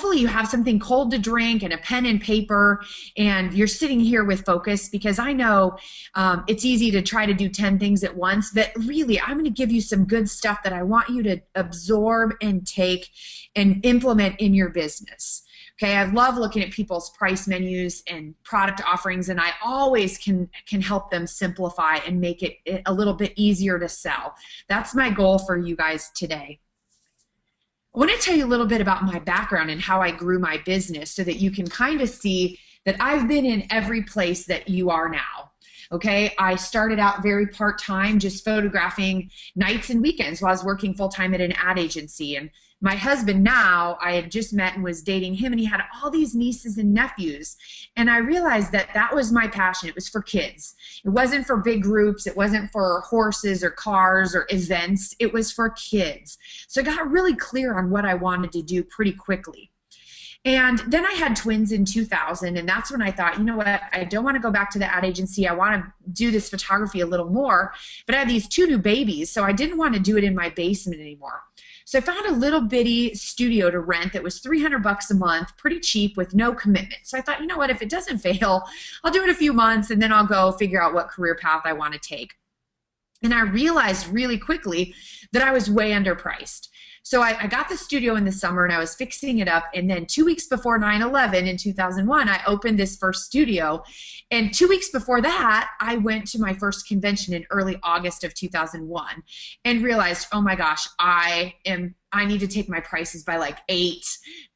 hopefully you have something cold to drink and a pen and paper, and you're sitting here with focus, because I know it's easy to try to do 10 things at once, but really I'm going to give you some good stuff that I want you to absorb and take and implement in your business. Okay, I love looking at people's price menus and product offerings, and I always can help them simplify and make it a little bit easier to sell. That's my goal for you guys today. I want to tell you a little bit about my background and how I grew my business so that you can kind of see that I've been in every place that you are now. Okay, I started out very part-time, just photographing nights and weekends while I was working full-time at an ad agency. And my husband now, I had just met and was dating him, and he had all these nieces and nephews. And I realized that that was my passion. It was for kids. It wasn't for big groups. It wasn't for horses or cars or events. It was for kids. So I got really clear on what I wanted to do pretty quickly. And then I had twins in 2000, and that's when I thought, you know what, I don't want to go back to the ad agency. I want to do this photography a little more. But I had these 2 new babies, so I didn't want to do it in my basement anymore. So I found a little bitty studio to rent that was $300 a month, pretty cheap with no commitment. So I thought, you know what, if it doesn't fail, I'll do it a few months, and then I'll go figure out what career path I want to take. And I realized really quickly that I was way underpriced. So I got the studio in the summer, and I was fixing it up, and then 2 weeks before 9/11 in 2001, I opened this first studio. And 2 weeks before that, I went to my first convention in early August of 2001 and realized, oh my gosh, I need to take my prices by like 8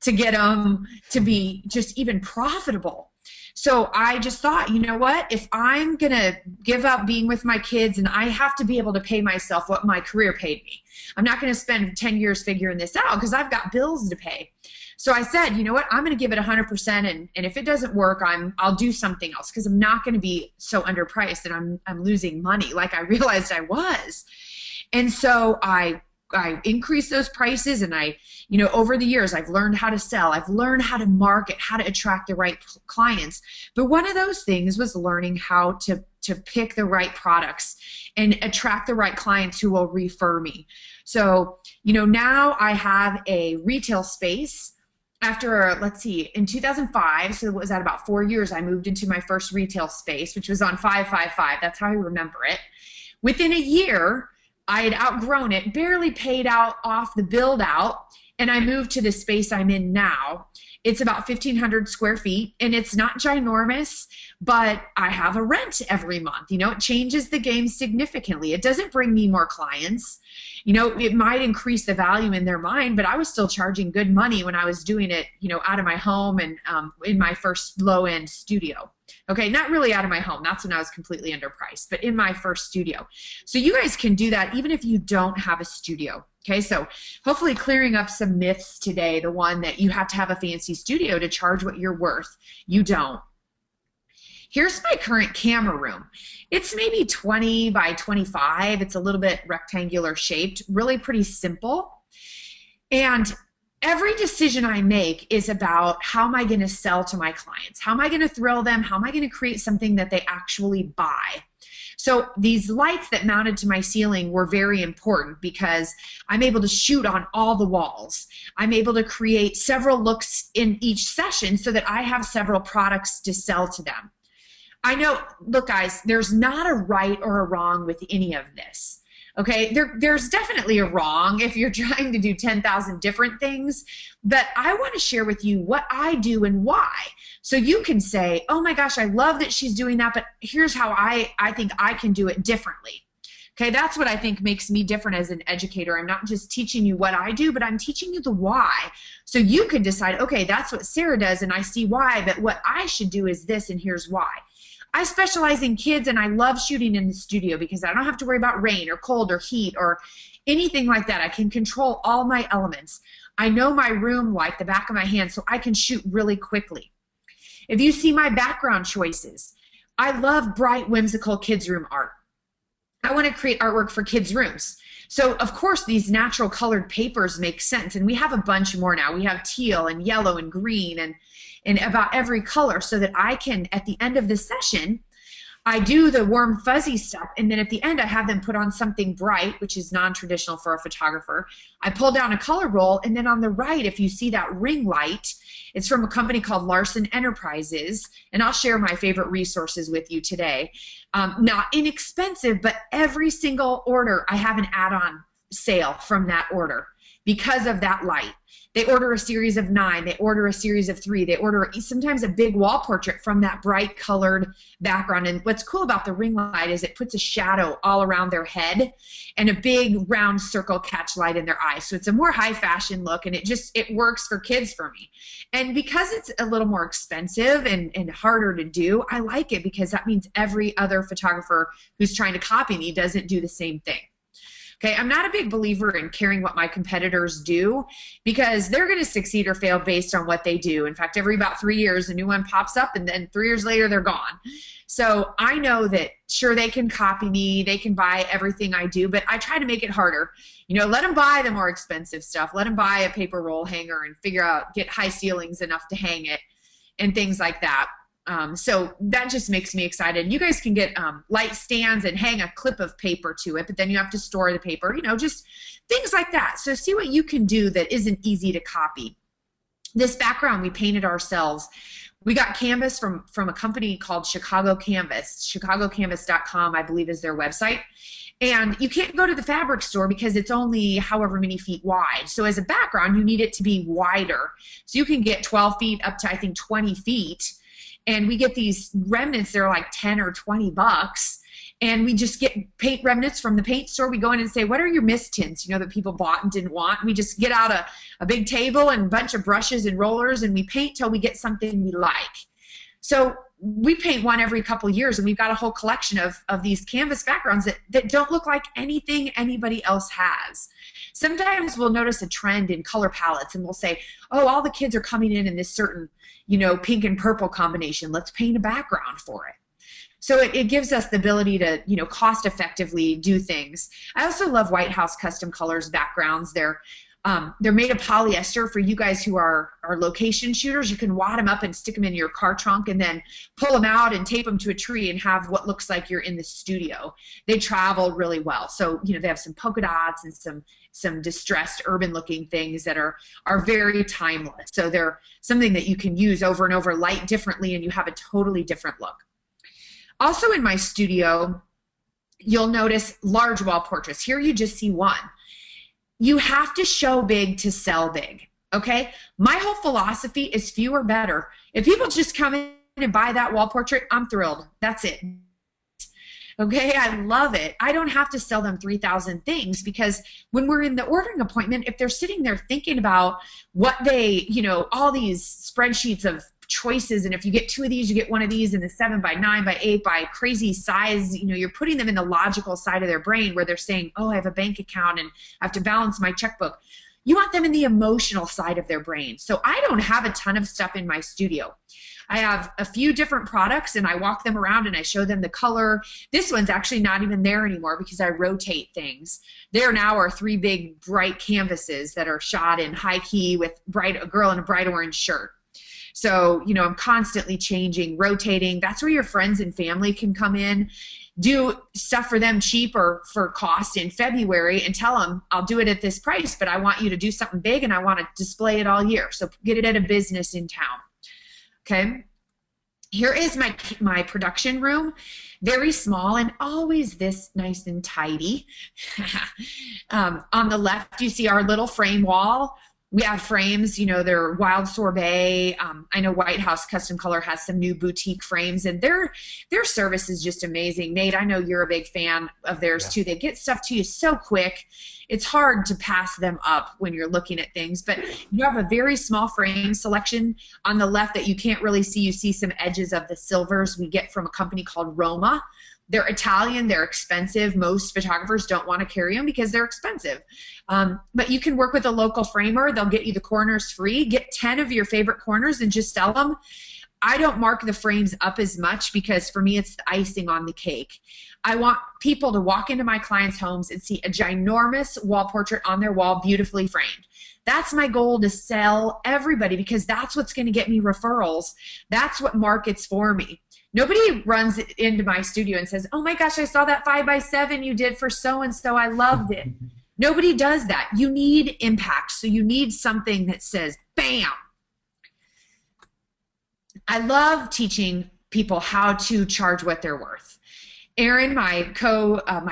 to get them to be just even profitable. So I just thought, you know what, if I'm going to give up being with my kids, and I have to be able to pay myself what my career paid me. I'm not going to spend 10 years figuring this out because I've got bills to pay. So I said, you know what, I'm going to give it 100%, and if it doesn't work, I'll do something else, because I'm not going to be so underpriced and I'm losing money like I realized I was. And so I increased those prices, and over the years, I've learned how to sell. I've learned how to market, how to attract the right clients. But one of those things was learning how to pick the right products and attract the right clients who will refer me. So, now I have a retail space. After, let's see, in 2005, so it was at about 4 years, I moved into my first retail space, which was on 555. That's how I remember it. Within a year, I had outgrown it, barely paid off the build out, and I moved to the space I'm in now. It's about 1,500 square feet, and it's not ginormous, but I have a rent every month. It changes the game significantly. It doesn't bring me more clients. It might increase the value in their mind, but I was still charging good money when I was doing it, out of my home and in my first low-end studio. Okay, not really out of my home. That's when I was completely underpriced, but in my first studio. So you guys can do that even if you don't have a studio. Okay, so hopefully clearing up some myths today, the one that you have to have a fancy studio to charge what you're worth. You don't. Here's my current camera room. It's maybe 20 by 25. It's a little bit rectangular shaped, really pretty simple. And every decision I make is about how am I going to sell to my clients? How am I going to thrill them? How am I going to create something that they actually buy? So these lights that mounted to my ceiling were very important because I'm able to shoot on all the walls. I'm able to create several looks in each session so that I have several products to sell to them. I know, look guys, there's not a right or a wrong with any of this. Okay, there's definitely a wrong if you're trying to do 10,000 different things, but I want to share with you what I do and why. So you can say, oh my gosh, I love that she's doing that, but here's how I think I can do it differently. Okay, that's what I think makes me different as an educator. I'm not just teaching you what I do, but I'm teaching you the why. So you can decide, okay, that's what Sarah does and I see why, but what I should do is this and here's why. I specialize in kids, and I love shooting in the studio because I don't have to worry about rain or cold or heat or anything like that. I can control all my elements. I know my room like the back of my hand, so I can shoot really quickly. If you see my background choices, I love bright, whimsical kids' room art. I want to create artwork for kids' rooms. So, of course, these natural colored papers make sense, and we have a bunch more now. We have teal and yellow and green and about every color so that I can, at the end of the session, I do the warm fuzzy stuff, and then at the end I have them put on something bright, which is non-traditional for a photographer. I pull down a color roll, and then on the right, if you see that ring light, it's from a company called Larson Enterprises, and I'll share my favorite resources with you today. Not inexpensive, but every single order I have an add-on sale from that order because of that light. They order a series of 9, they order a series of 3, they order sometimes a big wall portrait from that bright colored background. And what's cool about the ring light is it puts a shadow all around their head and a big round circle catch light in their eyes. So it's a more high fashion look, and it works for kids for me. And because it's a little more expensive and harder to do, I like it because that means every other photographer who's trying to copy me doesn't do the same thing. Okay, I'm not a big believer in caring what my competitors do because they're going to succeed or fail based on what they do. In fact, every about 3 years, a new one pops up, and then 3 years later, they're gone. So I know that, sure, they can copy me, they can buy everything I do, but I try to make it harder. You know, let them buy the more expensive stuff. Let them buy a paper roll hanger and get high ceilings enough to hang it and things like that. So that just makes me excited. You guys can get light stands and hang a clip of paper to it, but then you have to store the paper, you know, just things like that. So see what you can do that isn't easy to copy. This background we painted ourselves. We got canvas from a company called Chicago Canvas. ChicagoCanvas.com, I believe, is their website. And you can't go to the fabric store because it's only however many feet wide. So as a background, you need it to be wider. So you can get 12 feet up to, I think, 20 feet. And we get these remnants, they're like 10 or 20 bucks. And we just get paint remnants from the paint store. We go in and say, what are your mist tints, you know, that people bought and didn't want? And we just get out a big table and a bunch of brushes and rollers, and we paint till we get something we like. So we paint one every couple years, and we've got a whole collection of these canvas backgrounds that don't look like anything anybody else has. Sometimes we'll notice a trend in color palettes, and we'll say, oh, all the kids are coming in this certain, you know, pink and purple combination. Let's paint a background for it. So it gives us the ability to, you know, cost effectively do things. I also love White House Custom Colors backgrounds. They're made of polyester for you guys who are location shooters. You can wad them up and stick them in your car trunk and then pull them out and tape them to a tree and have what looks like you're in the studio. They travel really well. So, you know, they have some polka dots and some distressed urban looking things that are very timeless. So they're something that you can use over and over, light differently, and you have a totally different look. Also in my studio, you'll notice large wall portraits. Here you just see one. You have to show big to sell big, okay? My whole philosophy is fewer better. If people just come in and buy that wall portrait, I'm thrilled. That's it. Okay, I love it. I don't have to sell them 3,000 things because when we're in the ordering appointment, if they're sitting there thinking about what they, you know, all these spreadsheets of choices, and if you get 2 of these, you get 1 of these, and the 7 by 9 by 8 by crazy size, you know, you're putting them in the logical side of their brain where they're saying, oh, I have a bank account and I have to balance my checkbook. You want them in the emotional side of their brain. So I don't have a ton of stuff in my studio. I have a few different products, and I walk them around and I show them the color. This one's actually not even there anymore because I rotate things. There now are 3 big bright canvases that are shot in high key with a girl in a bright orange shirt. So, you know, I'm constantly changing, rotating. That's where your friends and family can come in, do stuff for them cheap or for cost in February, and tell them, I'll do it at this price, but I want you to do something big and I want to display it all year. So get it at a business in town. Okay. Here is my production room. Very small and always this nice and tidy. On the left, you see our little frame wall. We have frames, you know, they're Wild Sorbet. I know White House Custom Color has some new boutique frames, and their service is just amazing. Nate, I know you're a big fan of theirs too. They get stuff to you so quick. It's hard to pass them up when you're looking at things, but you have a very small frame selection on the left that you can't really see. You see some edges of the silvers we get from a company called Roma. They're Italian, they're expensive. Most photographers don't want to carry them because they're expensive. But you can work with a local framer. They'll get you the corners free. Get 10 of your favorite corners and just sell them. I don't mark the frames up as much because for me it's the icing on the cake. I want people to walk into my clients' homes and see a ginormous wall portrait on their wall, beautifully framed. That's my goal, to sell everybody, because that's what's going to get me referrals. That's what markets for me. Nobody runs into my studio and says, oh my gosh, I saw that 5x7 you did for so-and-so. I loved it. Nobody does that. You need impact. So you need something that says, bam. I love teaching people how to charge what they're worth. Erin, my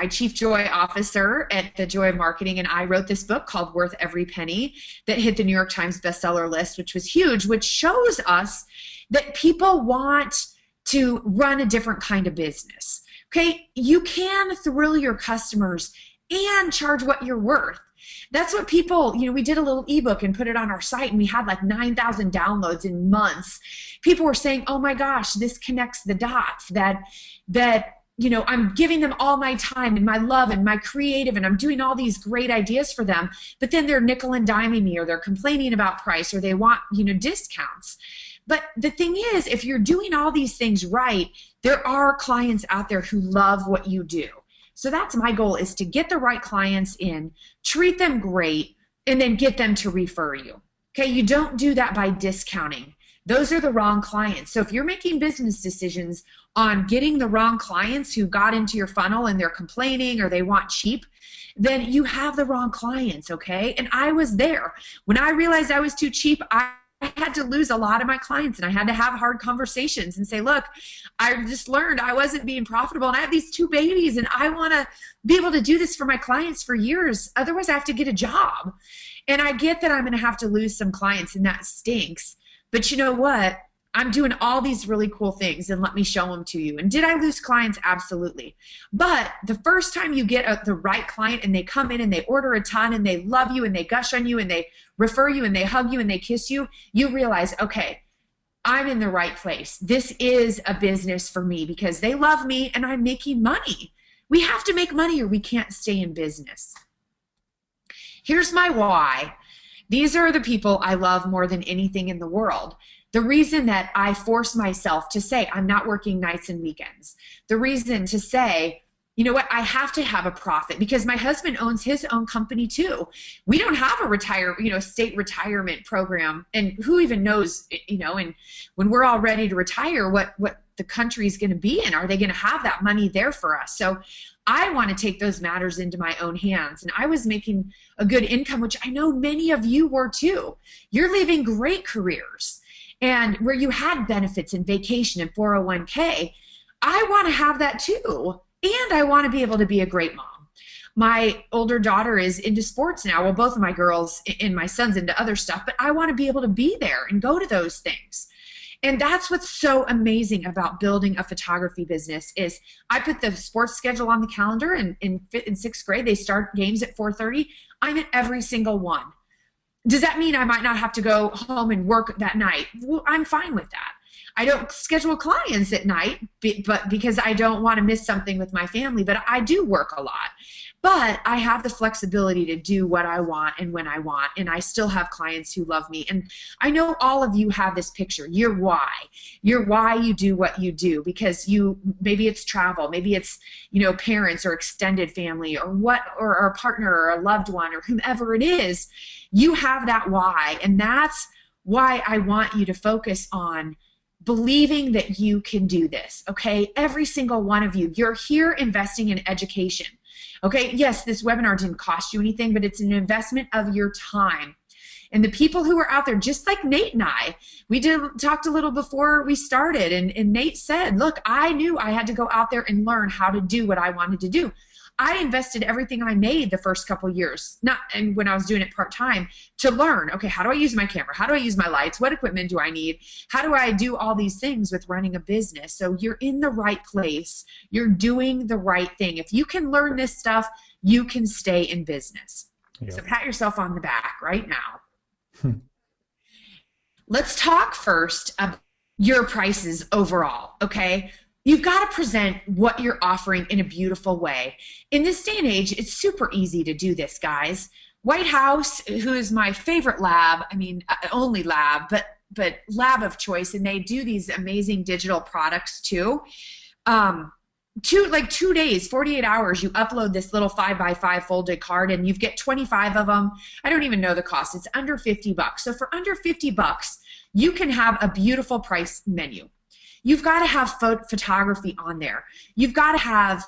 chief joy officer at the Joy of Marketing, and I wrote this book called Worth Every Penny that hit the New York Times bestseller list, which was huge, which shows us that people want to run a different kind of business. Okay, you can thrill your customers and charge what you're worth. That's what people, we did a little ebook and put it on our site, and we had like 9,000 downloads in months. People were saying, oh my gosh, this connects the dots, that I'm giving them all my time and my love and my creative, and I'm doing all these great ideas for them, but then they're nickel and diming me, or they're complaining about price, or they want, discounts. But the thing is, if you're doing all these things right, there are clients out there who love what you do. So that's my goal, is to get the right clients in, treat them great, and then get them to refer you. Okay, you don't do that by discounting. Those are the wrong clients. So if you're making business decisions on getting the wrong clients who got into your funnel and they're complaining or they want cheap, then you have the wrong clients, okay? And I was there. When I realized I was too cheap, I had to lose a lot of my clients, and I had to have hard conversations and say, look, I just learned I wasn't being profitable, and I have these 2 babies, and I want to be able to do this for my clients for years. Otherwise, I have to get a job. And I get that I'm going to have to lose some clients, and that stinks. But you know what? I'm doing all these really cool things, and let me show them to you. And did I lose clients? Absolutely. But the first time you get the right client and they come in and they order a ton and they love you and they gush on you and they refer you and they hug you and they kiss you, you realize, okay, I'm in the right place. This is a business for me because they love me and I'm making money. We have to make money or we can't stay in business. Here's my why. These are the people I love more than anything in the world. The reason that I force myself to say I'm not working nights and weekends. The reason to say, you know what, I have to have a profit, because my husband owns his own company too. We don't have a state retirement program, and who even knows, and when we're all ready to retire, what the country is going to be in. Are they going to have that money there for us? So I want to take those matters into my own hands. And I was making a good income, which I know many of you were too. You're leaving great careers and where you had benefits and vacation and 401k. I want to have that too. And I want to be able to be a great mom. My older daughter is into sports now. Well, both of my girls and my son's into other stuff, but I want to be able to be there and go to those things. And that's what's so amazing about building a photography business is I put the sports schedule on the calendar, and in 6th grade, they start games at 4:30. I'm at every single one. Does that mean I might not have to go home and work that night? Well, I'm fine with that. I don't schedule clients at night, but because I don't want to miss something with my family, but I do work a lot. But I have the flexibility to do what I want and when I want, and I still have clients who love me. And I know all of you have this picture, your why you do what you do, because maybe it's travel, maybe it's parents or extended family or a partner or a loved one or whomever it is. You have that why, and that's why I want you to focus on believing that you can do this, okay? Every single one of you, you're here investing in education, okay? Yes, this webinar didn't cost you anything, but it's an investment of your time. And the people who are out there, just like Nate and I, we talked a little before we started, and Nate said, look, I knew I had to go out there and learn how to do what I wanted to do. I invested everything I made the first couple years, and when I was doing it part-time, to learn, okay, how do I use my camera? How do I use my lights? What equipment do I need? How do I do all these things with running a business? So you're in the right place. You're doing the right thing. If you can learn this stuff, you can stay in business. Yeah. So pat yourself on the back right now. Let's talk first about your prices overall, okay? You've got to present what you're offering in a beautiful way. In this day and age, it's super easy to do this, guys. White House, who is my favorite lab, only lab, but lab of choice, and they do these amazing digital products too. 2 days, 48 hours, you upload this little 5x5 folded card and you get 25 of them. I don't even know the cost. It's under $50. So for under $50, you can have a beautiful price menu. You've got to have photography on there. You've got to have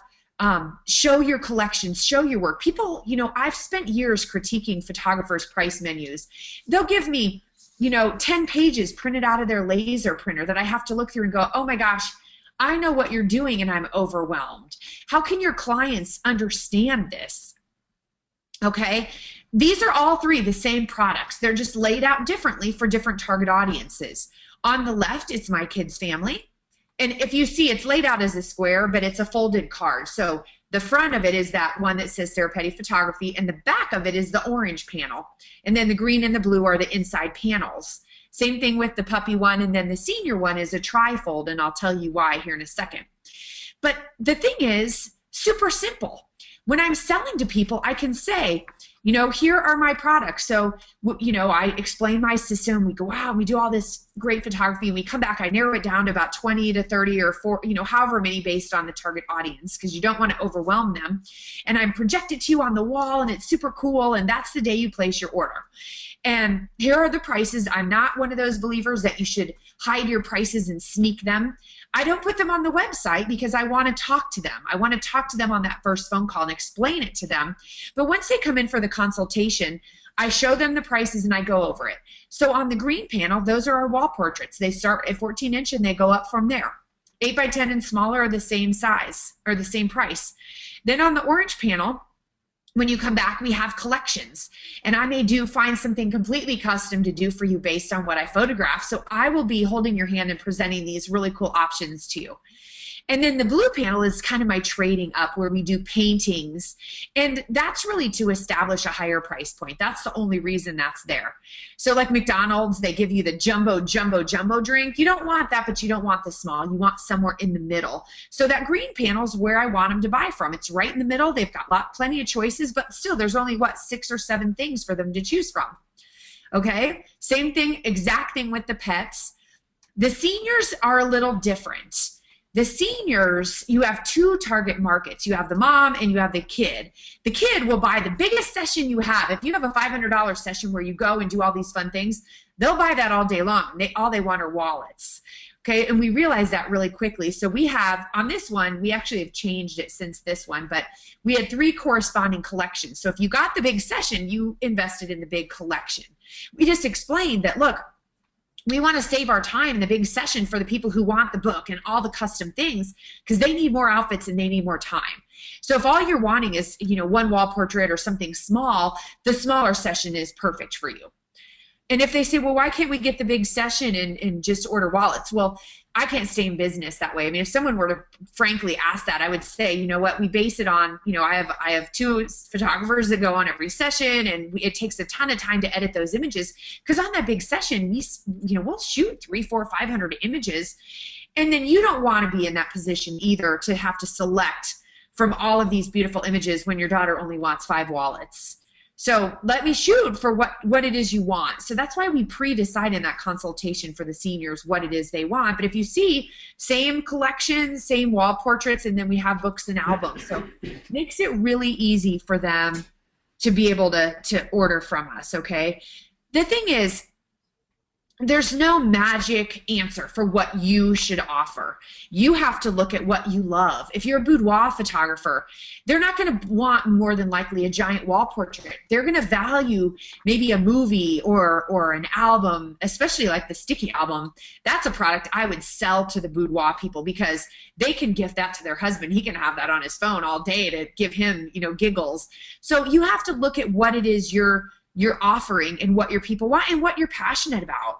show your collections, show your work. People, I've spent years critiquing photographers' price menus. They'll give me, 10 pages printed out of their laser printer that I have to look through and go, oh my gosh, I know what you're doing and I'm overwhelmed. How can your clients understand this? Okay, these are all three the same products. They're just laid out differently for different target audiences. On the left, it's my kids' family. And if you see, it's laid out as a square, but it's a folded card. So the front of it is that one that says Sarah Petty Photography, and the back of it is the orange panel. And then the green and the blue are the inside panels. Same thing with the puppy one, and then the senior one is a tri-fold, and I'll tell you why here in a second. But the thing is, super simple. When I'm selling to people, I can say, here are my products. So, I explain my system. We go out, we do all this great photography, and we come back. I narrow it down to about 20 to 30 or 40, however many based on the target audience, because you don't want to overwhelm them. And I project it to you on the wall, and it's super cool, and that's the day you place your order. And here are the prices. I'm not one of those believers that you should hide your prices and sneak them. I don't put them on the website because I want to talk to them. I want to talk to them on that first phone call and explain it to them. But once they come in for the consultation, I show them the prices and I go over it. So on the green panel, those are our wall portraits. They start at 14 inch and they go up from there. 8 by 10 and smaller are the same size or the same price. Then on the orange panel, when you come back, we have collections, and I may find something completely custom to do for you based on what I photograph. So I will be holding your hand and presenting these really cool options to you. And then the blue panel is kind of my trading up, where we do paintings, and that's really to establish a higher price point. That's the only reason that's there. So like McDonald's, they give you the jumbo drink. You don't want that, but you don't want the small. You want somewhere in the middle. So that green panel is where I want them to buy from. It's right in the middle. They've got plenty of choices, but still there's only, 6 or 7 things for them to choose from. Okay, same thing, exact thing with the pets. The seniors are a little different. The seniors, you have 2 target markets. You have the mom and you have the kid. The kid will buy the biggest session you have. If you have a $500 session where you go and do all these fun things, they'll buy that all day long. All they want are wallets. Okay, and we realized that really quickly. So we have, on this one, we actually have changed it since this one, but we had 3 corresponding collections. So if you got the big session, you invested in the big collection. We just explained that, look, we want to save our time in the big session for the people who want the book and all the custom things, because they need more outfits and they need more time. So if all you're wanting is, one wall portrait or something small, the smaller session is perfect for you. And if they say, well, why can't we get the big session and just order wallets? Well, I can't stay in business that way. I mean, if someone were to frankly ask that, I would say, you know what, we base it on, I have 2 photographers that go on every session, and it takes a ton of time to edit those images, because on that big session, we'll shoot 300, 400, 500 images, and then you don't want to be in that position either to have to select from all of these beautiful images when your daughter only wants 5 wallets. So let me shoot for what it is you want. So that's why we pre-decide in that consultation for the seniors what it is they want. But if you see, same collections, same wall portraits, and then we have books and albums. So it makes it really easy for them to be able to order from us, okay? The thing is, there's no magic answer for what you should offer. You have to look at what you love. If you're a boudoir photographer, they're not going to want more than likely a giant wall portrait. They're going to value maybe a movie or an album, especially like the Sticky album. That's a product I would sell to the boudoir people, because they can gift that to their husband. He can have that on his phone all day to give him, giggles. So you have to look at what it is you're offering and what your people want and what you're passionate about.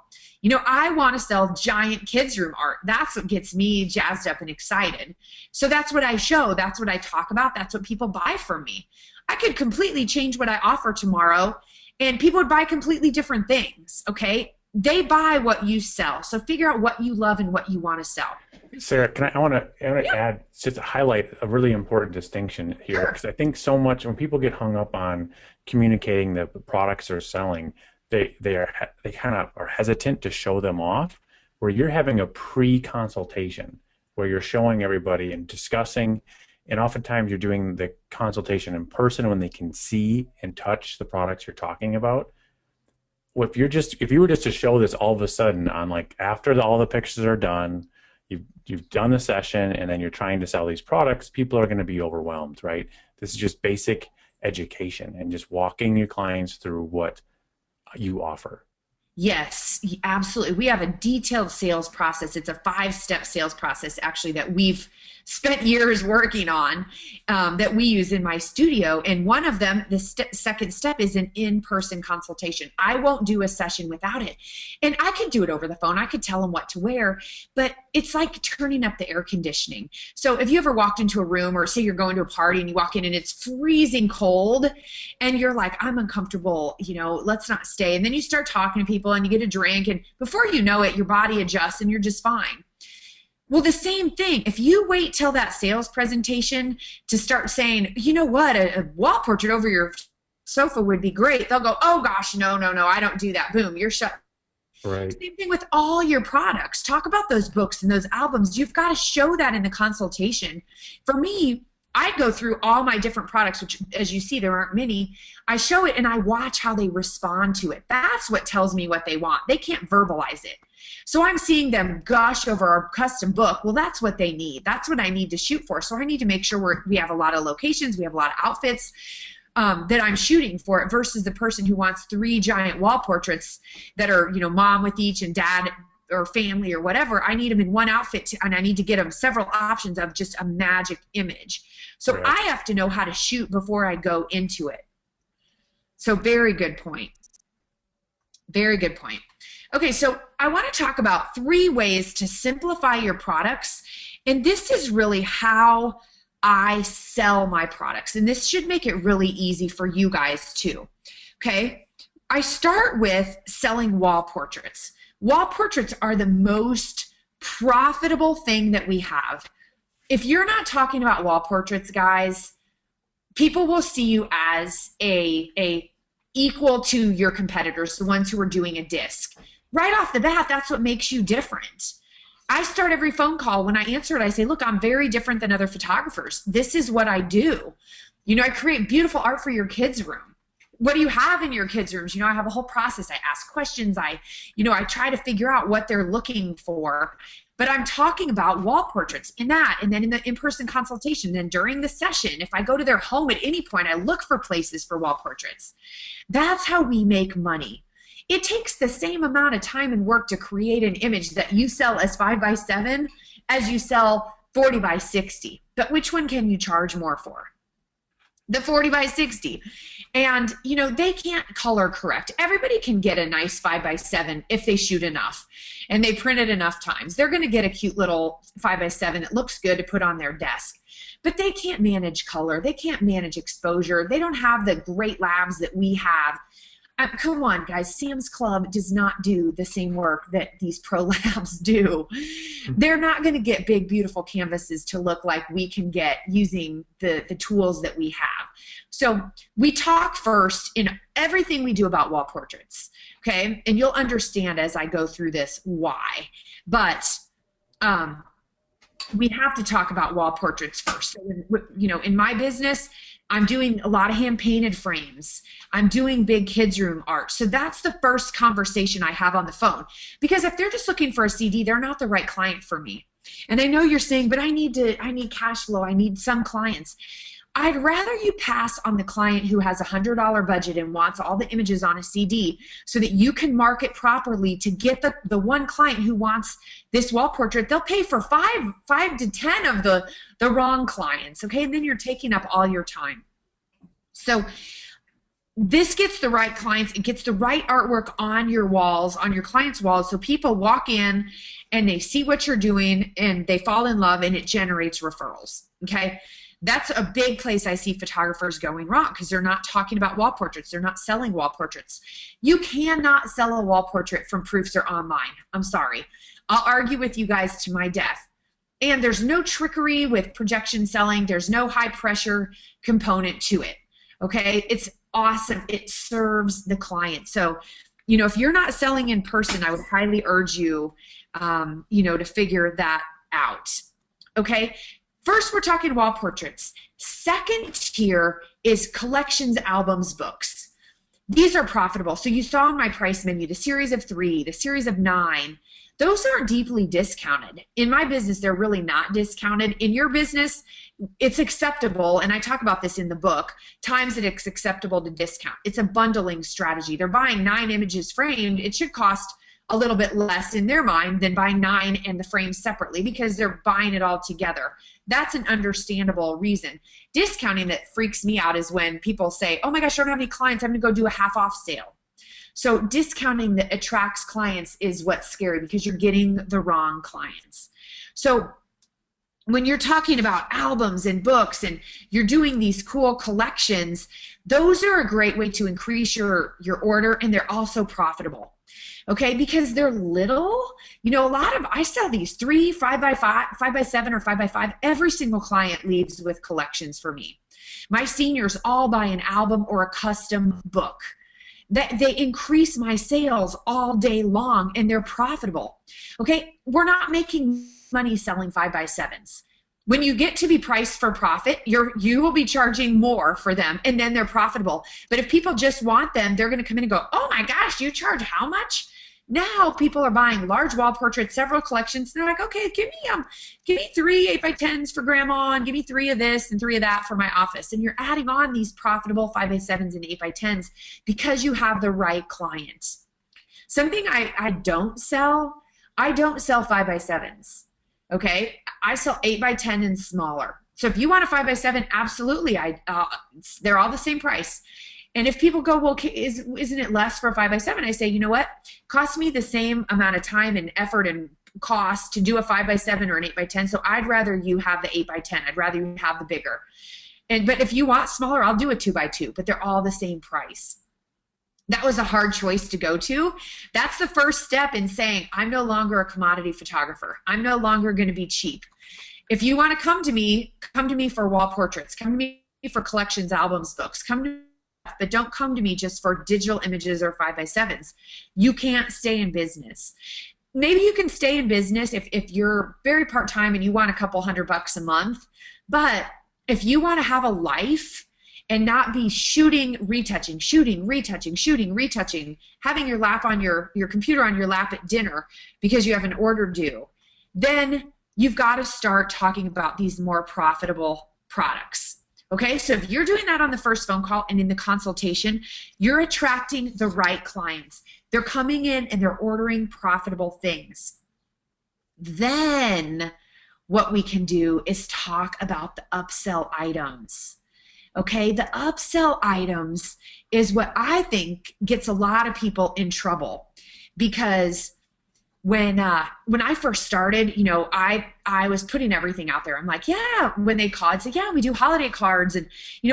I want to sell giant kids' room art. That's what gets me jazzed up and excited. So that's what I show. That's what I talk about. That's what people buy from me. I could completely change what I offer tomorrow, and people would buy completely different things, okay? They buy what you sell. So figure out what you love and what you want to sell. Sarah, I want to add, just to highlight a really important distinction here, because I think so much when people get hung up on communicating the products they're selling, they kind of are hesitant to show them off, where you're having a pre-consultation where you're showing everybody and discussing, and oftentimes you're doing the consultation in person when they can see and touch the products you're talking about. Well, if you were just to show this all of a sudden on, like, after all the pictures are done, you've done the session, and then you're trying to sell these products, people are going to be overwhelmed, right? This is just basic education and just walking your clients through what you offer. Yes, absolutely. We have a detailed sales process. It's a 5-step sales process, actually, that we've spent years working on, that we use in my studio. And one of them, the second step, is an in-person consultation. I won't do a session without it. And I could do it over the phone. I could tell them what to wear, but it's like turning up the air conditioning. So if you ever walked into a room, or say you're going to a party and you walk in and it's freezing cold and you're like, I'm uncomfortable, let's not stay. And then you start talking to people and you get a drink, and before you know it, your body adjusts and you're just fine. Well, the same thing. If you wait till that sales presentation to start saying, you know what, a wall portrait over your sofa would be great, they'll go, oh gosh, no, I don't do that. Boom, you're shut. Right. Same thing with all your products. Talk about those books and those albums. You've got to show that in the consultation. For me, I go through all my different products, which, as you see, there aren't many. I show it and I watch how they respond to it. That's what tells me what they want. They can't verbalize it. So I'm seeing them gush over our custom book. Well, that's what they need. That's what I need to shoot for. So I need to make sure we have a lot of locations, we have a lot of outfits that I'm shooting for it, versus the person who wants 3 giant wall portraits that are, mom with each and dad or family or whatever. I need them in one outfit, and I need to get them several options of just a magic image. So Right. I have to know how to shoot before I go into it. So very good point. Very good point. Okay, so I want to talk about 3 ways to simplify your products, and this is really how I sell my products, and this should make it really easy for you guys too. Okay, I start with selling wall portraits. Wall portraits are the most profitable thing that we have. If you're not talking about wall portraits, guys, people will see you as a equal to your competitors, the ones who are doing a disc. Right off the bat, that's what makes you different. I start every phone call, when I answer it, I say, look, I'm very different than other photographers. This is what I do. I create beautiful art for your kids' room. What do you have in your kids' rooms? I have a whole process. I ask questions. I try to figure out what they're looking for. But I'm talking about wall portraits in that, and then in the in-person consultation, then during the session, if I go to their home at any point, I look for places for wall portraits. That's how we make money. It takes the same amount of time and work to create an image that you sell as 5x7 as you sell 40x60. But which one can you charge more for? The 40x60. And they can't color correct. Everybody can get a nice 5x7 if they shoot enough and they print it enough times. They're going to get a cute little 5x7 that looks good to put on their desk. But they can't manage color. They can't manage exposure. They don't have the great labs that we have. Come on, guys. Sam's Club does not do the same work that these pro labs do. They're not going to get big, beautiful canvases to look like we can get using the tools that we have. So we talk first in everything we do about wall portraits, okay? And you'll understand as I go through this why. But we have to talk about wall portraits first. So, in my business, I'm doing a lot of hand-painted frames. I'm doing big kids' room art. So that's the first conversation I have on the phone. Because if they're just looking for a CD, they're not the right client for me. And I know you're saying, but I need cash flow. I need some clients. I'd rather you pass on the client who has a $100 budget and wants all the images on a CD so that you can market properly to get the one client who wants this wall portrait. They'll pay for 5 to 10 of the wrong clients, okay? And then you're taking up all your time. So this gets the right clients. It gets the right artwork on your walls, on your clients' walls, so people walk in and they see what you're doing and they fall in love, and it generates referrals, okay? That's a big place I see photographers going wrong, because they're not talking about wall portraits. They're not selling wall portraits. You cannot sell a wall portrait from proofs or online. I'm sorry. I'll argue with you guys to my death. And there's no trickery with projection selling. There's no high pressure component to it. Okay? It's awesome. It serves the client. So if you're not selling in person, I would highly urge you, to figure that out. Okay. First, we're talking wall portraits. Second tier is collections, albums, books. These are profitable. So you saw in my price menu, the series of 3, the series of 9, those are deeply discounted. In my business, they're really not discounted. In your business, it's acceptable, and I talk about this in the book, times that it's acceptable to discount. It's a bundling strategy. They're buying 9 images framed. It should cost a little bit less in their mind than buying 9 and the frames separately because they're buying it all together. That's an understandable reason. Discounting that freaks me out is when people say, oh my gosh, I don't have any clients, I'm going to go do a half off sale. So discounting that attracts clients is what's scary because you're getting the wrong clients. So when you're talking about albums and books and you're doing these cool collections, those are a great way to increase your order, and they're also profitable. Okay, because they're little. I sell these 3, 5x5, 5x7, or 5x5. Every single client leaves with collections for me. My seniors all buy an album or a custom book. That they increase my sales all day long, and they're profitable. Okay, we're not making money selling 5x7s. When you get to be priced for profit, you will be charging more for them, and then they're profitable. But if people just want them, they're going to come in and go, oh my gosh, you charge how much? Now people are buying large wall portraits, several collections, and they're like, okay, give me 3 8x10s for grandma, and give me 3 of this and 3 of that for my office. And you're adding on these profitable 5x7s and 8x10s because you have the right clients. Something I don't sell 5x7s. Okay, I sell 8x10 and smaller. So if you want a 5x7, absolutely, they're all the same price. And if people go, well, isn't it less for a 5x7? I say, you know what? It costs me the same amount of time and effort and cost to do a 5x7 or an 8x10. So I'd rather you have the 8x10. I'd rather you have the bigger. But if you want smaller, I'll do a 2x2. But they're all the same price. That was a hard choice to go to. That's the first step in saying, I'm no longer a commodity photographer. I'm no longer going to be cheap. If you want to come to me for wall portraits. Come to me for collections, albums, books. Come to me, but don't come to me just for digital images or 5x7s. You can't stay in business. Maybe you can stay in business if you're very part-time and you want a couple $100 a month. But if you want to have a life and not be shooting, retouching, having your lap on your computer on your lap at dinner because you have an order due, then you've got to start talking about these more profitable products. Okay, so if you're doing that on the first phone call and in the consultation, you're attracting the right clients. They're coming in and they're ordering profitable things. Then what we can do is talk about the upsell items. Okay, the upsell items is what I think gets a lot of people in trouble, because when I first started, I was putting everything out there. I'm like, yeah, when they call, I'd say, yeah, we do holiday cards. And,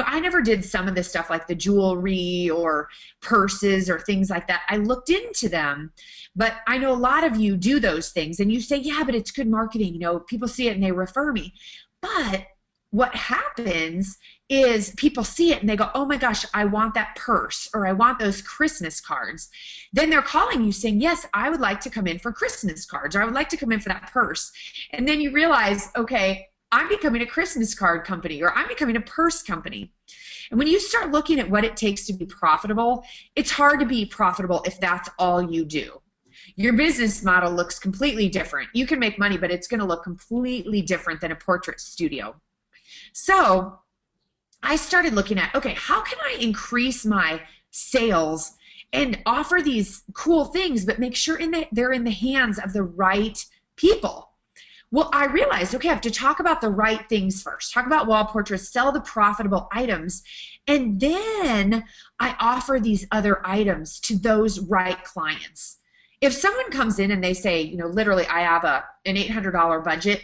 I never did some of this stuff like the jewelry or purses or things like that. I looked into them, but I know a lot of you do those things. And you say, yeah, but it's good marketing. People see it and they refer me. But what happens is people see it and they go, oh my gosh, I want that purse, or I want those Christmas cards. Then they're calling you saying, yes, I would like to come in for Christmas cards, or I would like to come in for that purse. And then you realize, okay, I'm becoming a Christmas card company, or I'm becoming a purse company. And when you start looking at what it takes to be profitable, it's hard to be profitable if that's all you do. Your business model looks completely different. You can make money, but it's going to look completely different than a portrait studio. So I started looking at, okay, how can I increase my sales and offer these cool things, but make sure they're in the hands of the right people? Well, I realized, okay, I have to talk about the right things first. Talk about wall portraits, sell the profitable items, and then I offer these other items to those right clients. If someone comes in and they say, literally, I have an $800 budget,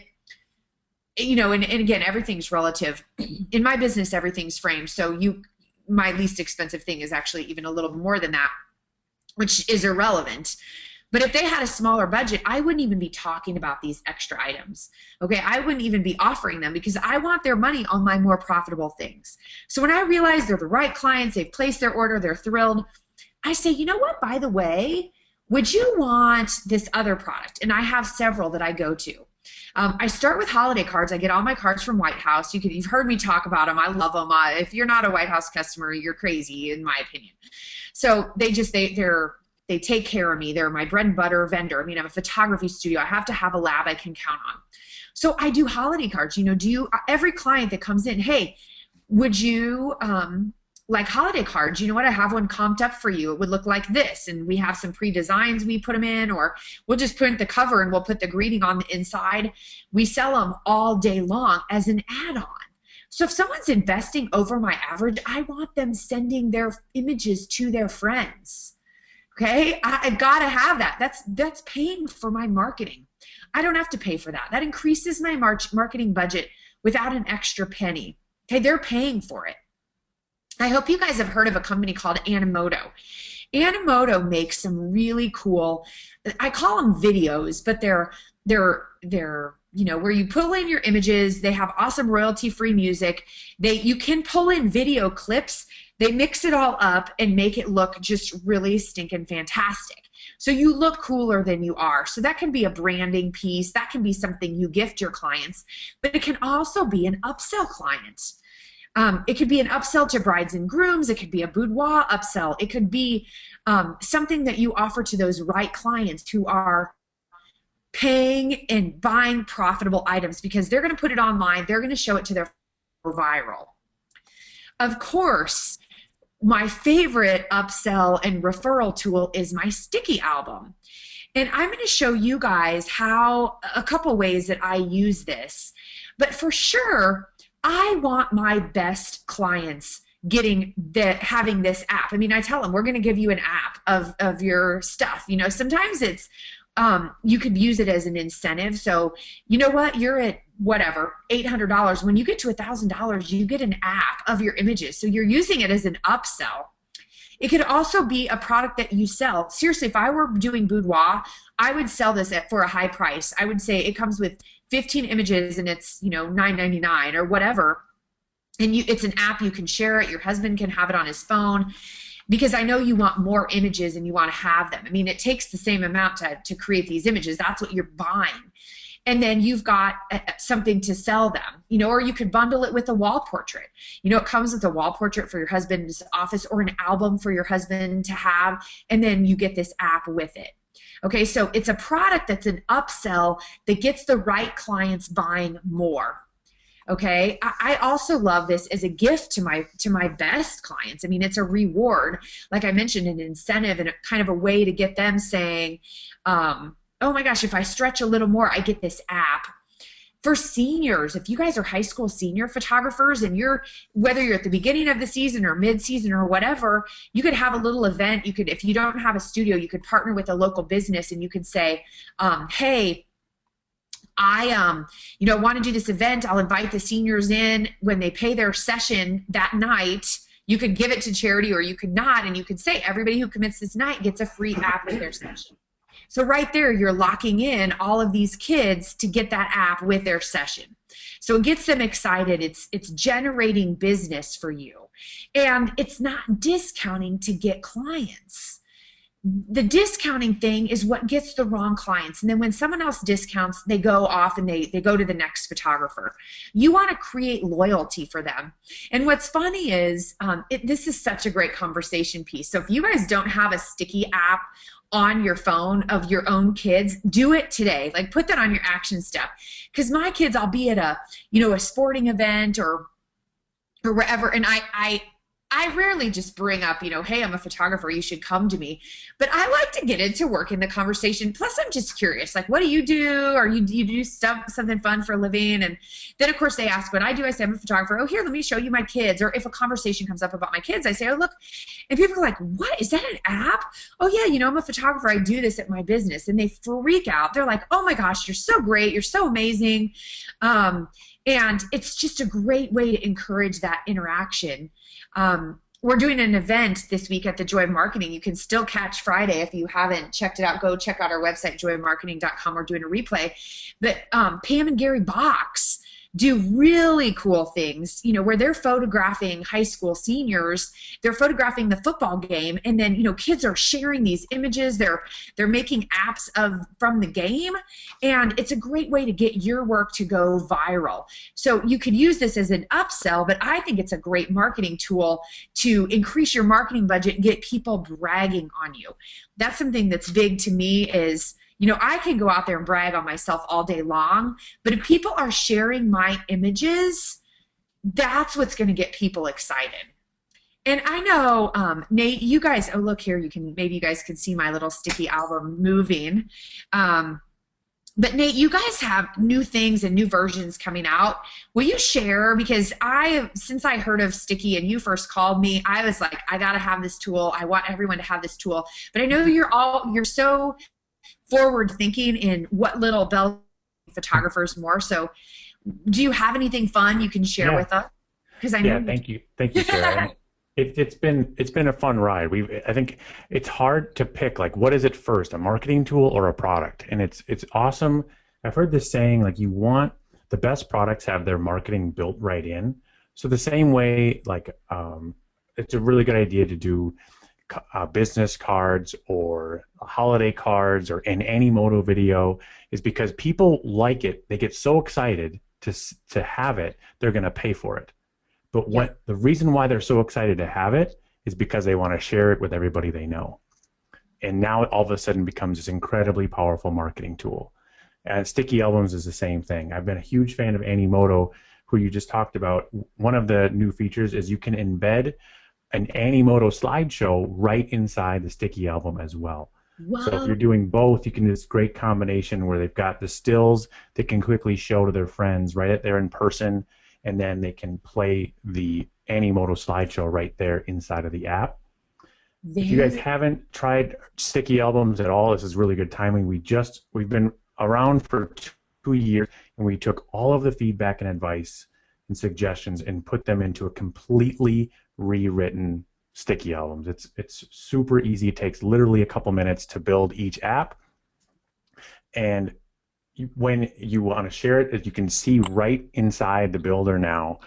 and again, everything's relative. In my business, everything's framed. So my least expensive thing is actually even a little more than that, which is irrelevant. But if they had a smaller budget, I wouldn't even be talking about these extra items. Okay, I wouldn't even be offering them because I want their money on my more profitable things. So when I realize they're the right clients, they've placed their order, they're thrilled, I say, you know what, by the way, would you want this other product? And I have several that I go to. I start with holiday cards. I get all my cards from White House. You've heard me talk about them. I love them. If you're not a White House customer, you're crazy, in my opinion. So they take care of me. They're my bread and butter vendor. I mean, I'm a photography studio. I have to have a lab I can count on. So I do holiday cards. Every client that comes in, hey, would you like holiday cards? You know what? I have one comped up for you. It would look like this, and we have some pre-designs we put them in, or we'll just print the cover and we'll put the greeting on the inside. We sell them all day long as an add-on. So if someone's investing over my average, I want them sending their images to their friends. Okay, I've got to have that. That's paying for my marketing. I don't have to pay for that. That increases my marketing budget without an extra penny. Okay, they're paying for it. I hope you guys have heard of a company called Animoto. Animoto makes some really cool, I call them videos, but they're where you pull in your images. They have awesome royalty-free music. You can pull in video clips. They mix it all up and make it look just really stinking fantastic. So you look cooler than you are. So that can be a branding piece. That can be something you gift your clients, but it can also be an upsell client. It could be an upsell to brides and grooms. It could be a boudoir upsell. It could be something that you offer to those right clients who are paying and buying profitable items because they're going to put it online. They're going to show it to their viral. Of course, my favorite upsell and referral tool is my Sticky album. And I'm going to show you guys a couple ways that I use this. But for sure, I want my best clients having this app. I mean, I tell them, we're going to give you an app of your stuff. Sometimes it's, you could use it as an incentive. So, you know what? You're at whatever, $800. When you get to $1,000, you get an app of your images. So you're using it as an upsell. It could also be a product that you sell. Seriously, if I were doing boudoir, I would sell this for a high price. I would say it comes with 15 images and it's, $9.99 or whatever. And it's an app, you can share it. Your husband can have it on his phone. Because I know you want more images and you want to have them. I mean, it takes the same amount to create these images. That's what you're buying. And then you've got something to sell them, or you could bundle it with a wall portrait. It comes with a wall portrait for your husband's office or an album for your husband to have, and then you get this app with it. Okay, so it's a product that's an upsell that gets the right clients buying more. Okay, I also love this as a gift to my best clients. I mean, it's a reward, like I mentioned, an incentive and kind of a way to get them saying, oh my gosh, if I stretch a little more, I get this app. For seniors, if you guys are high school senior photographers and whether you're at the beginning of the season or mid-season or whatever, you could have a little event. You could, if you don't have a studio, you could partner with a local business and you could say, hey, I want to do this event. I'll invite the seniors in. When they pay their session that night, you could give it to charity or you could not, and you could say everybody who commits this night gets a free app with their session. So right there, you're locking in all of these kids to get that app with their session. So it gets them excited. It's generating business for you. And it's not discounting to get clients. The discounting thing is what gets the wrong clients. And then when someone else discounts, they go off and they go to the next photographer. You want to create loyalty for them. And what's funny is this is such a great conversation piece. So if you guys don't have a Sticky app on your phone of your own kids, do it today. Like, put that on your action step. Because my kids, I'll be at a sporting event or wherever, and I rarely just bring up, hey, I'm a photographer, you should come to me. But I like to get into work in the conversation. Plus, I'm just curious, like, what do you do? Or you do something fun for a living? And then, of course, they ask what I do. I say, I'm a photographer. Oh, here, let me show you my kids. Or if a conversation comes up about my kids, I say, oh, look. And people are like, what? Is that an app? Oh, yeah, I'm a photographer. I do this at my business. And they freak out. They're like, oh, my gosh, you're so great. You're so amazing. And it's just a great way to encourage that interaction. We're doing an event this week at the Joy of Marketing. You can still catch Friday if you haven't checked it out. Go check out our website, joyofmarketing.com. We're doing a replay. But Pam and Gary Box do really cool things, where they're photographing high school seniors, they're photographing the football game, and then, kids are sharing these images, they're making apps from the game, and it's a great way to get your work to go viral. So you could use this as an upsell, but I think it's a great marketing tool to increase your marketing budget and get people bragging on you. That's something that's big to me is, I can go out there and brag on myself all day long, but if people are sharing my images, that's what's going to get people excited. And I know, Nate, you guys, oh, look here, maybe you guys can see my little sticky album moving. But Nate, you guys have new things and new versions coming out. Will you share? Because since I heard of Sticky and you first called me, I was like, I got to have this tool. I want everyone to have this tool. But I know you're so forward thinking in what little bell photographers more. So do you have anything fun you can share with us? Because I know thank you, Sarah. It's been a fun ride. I think it's hard to pick, like, what is it first, a marketing tool or a product? And it's awesome. I've heard this saying, like, you want the best products have their marketing built right in. So the same way, like, it's a really good idea to do business cards or holiday cards or an Animoto video, is because people like it. They get so excited to have it, they're going to pay for it. But the reason why they're so excited to have it is because they want to share it with everybody they know. And now it all of a sudden becomes this incredibly powerful marketing tool. And Sticky Albums is the same thing. I've been a huge fan of Animoto, who you just talked about. One of the new features is you can embed an Animoto slideshow right inside the Sticky Album as well. Wow. So if you're doing both, you can do this great combination where they've got the stills they can quickly show to their friends right there in person, and then they can play the Animoto slideshow right there inside of the app. If you guys haven't tried Sticky Albums at all, this is really good timing. We've been around for 2 years, and we took all of the feedback and advice and suggestions and put them into a completely rewritten Sticky Albums. It's super easy. It takes literally a couple minutes to build each app, and when you want to share it, you can see right inside the builder now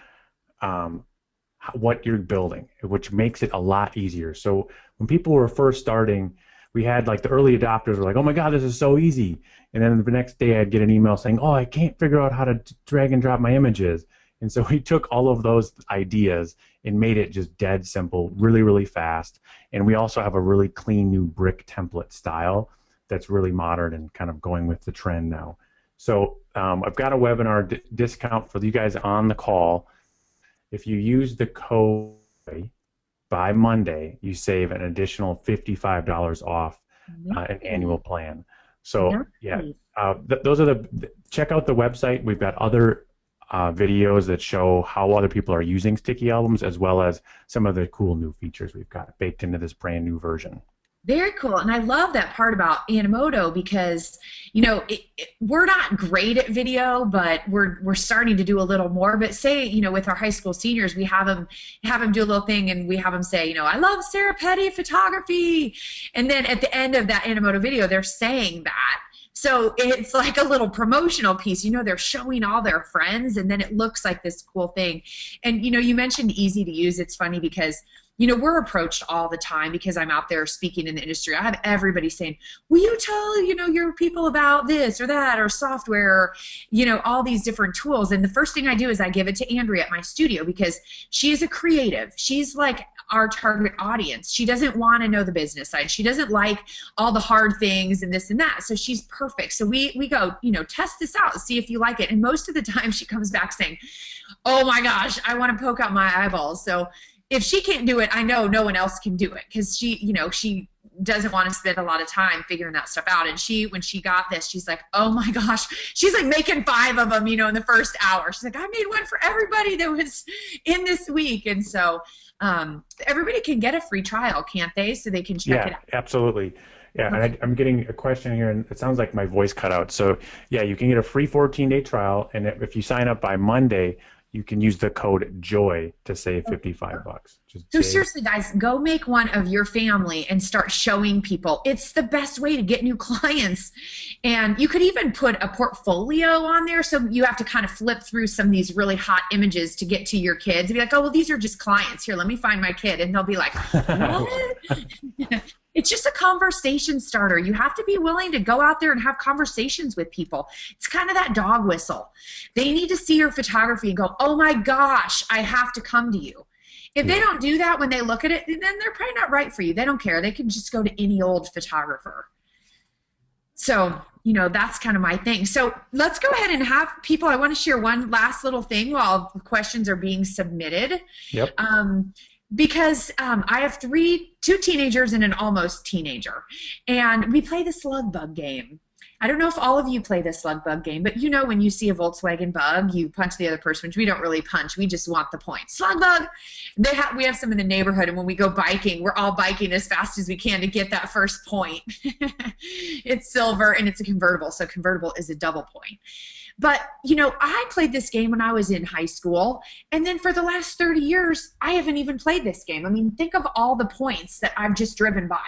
what you're building, which makes it a lot easier. So when people were first starting, we had, like, the early adopters were like, oh my God, this is so easy. And then the next day I'd get an email saying, oh, I can't figure out how to drag and drop my images. And so we took all of those ideas and made it just dead simple, really, really fast. And we also have a really clean new brick template style that's really modern and kind of going with the trend now. So I've got a webinar discount for you guys on the call. If you use the code by Monday, you save an additional $55 off an annual plan. So those are check out the website. We've got other videos that show how other people are using Sticky Albums, as well as some of the cool new features we've got baked into this brand new version. Very cool. And I love that part about Animoto because, we're not great at video, but we're starting to do a little more. But say, with our high school seniors, we have them do a little thing, and we have them say, I love Sarah Petty photography. And then at the end of that Animoto video, they're saying that. So it's like a little promotional piece. They're showing all their friends, and then it looks like this cool thing. And, you mentioned easy to use. It's funny because, we're approached all the time because I'm out there speaking in the industry. I have everybody saying, will you tell, your people about this or that or software, all these different tools. And the first thing I do is I give it to Andrea at my studio because she's a creative. She's like our target audience. She doesn't want to know the business side. She doesn't like all the hard things and this and that. So she's perfect. So we go, test this out, see if you like it. And most of the time she comes back saying, oh my gosh, I want to poke out my eyeballs. So if she can't do it, I know no one else can do it because she doesn't want to spend a lot of time figuring that stuff out. And when she got this, she's like, oh my gosh, she's like making 5 of them, in the first hour. She's like, I made one for everybody that was in this week. And so everybody can get a free trial, can't they? So they can check it out. Absolutely. Yeah, and I'm getting a question here, and it sounds like my voice cut out. So, yeah, you can get a free 14-day trial, and if you sign up by Monday, you can use the code JOY to save $55. Just So seriously, guys, go make one of your family and start showing people. It's the best way to get new clients. And you could even put a portfolio on there, so you have to kind of flip through some of these really hot images to get to your kids and be like, oh, well, these are just clients. Here, let me find my kid. And they'll be like, what? It's just a conversation starter. You have to be willing to go out there and have conversations with people. It's kind of that dog whistle. They need to see your photography and go, oh my gosh, I have to come to you. If they don't do that when they look at it, then they're probably not right for you. They don't care. They can just go to any old photographer. So, you know, that's kind of my thing. So let's go ahead and have people, I want to share one last little thing while questions are being submitted. Yep. Because I have two teenagers and an almost teenager, and we play the slug bug game. I don't know if all of you play the slug bug game, but you know when you see a Volkswagen bug, you punch the other person, which we don't really punch. We just want the point. Slug bug. We have some in the neighborhood, and when we go biking, we're all biking as fast as we can to get that first point. It's silver, and it's a convertible, so convertible is a double point. But, you know, I played this game when I was in high school, and then for the last 30 years, I haven't even played this game. I mean, think of all the points that I've just driven by.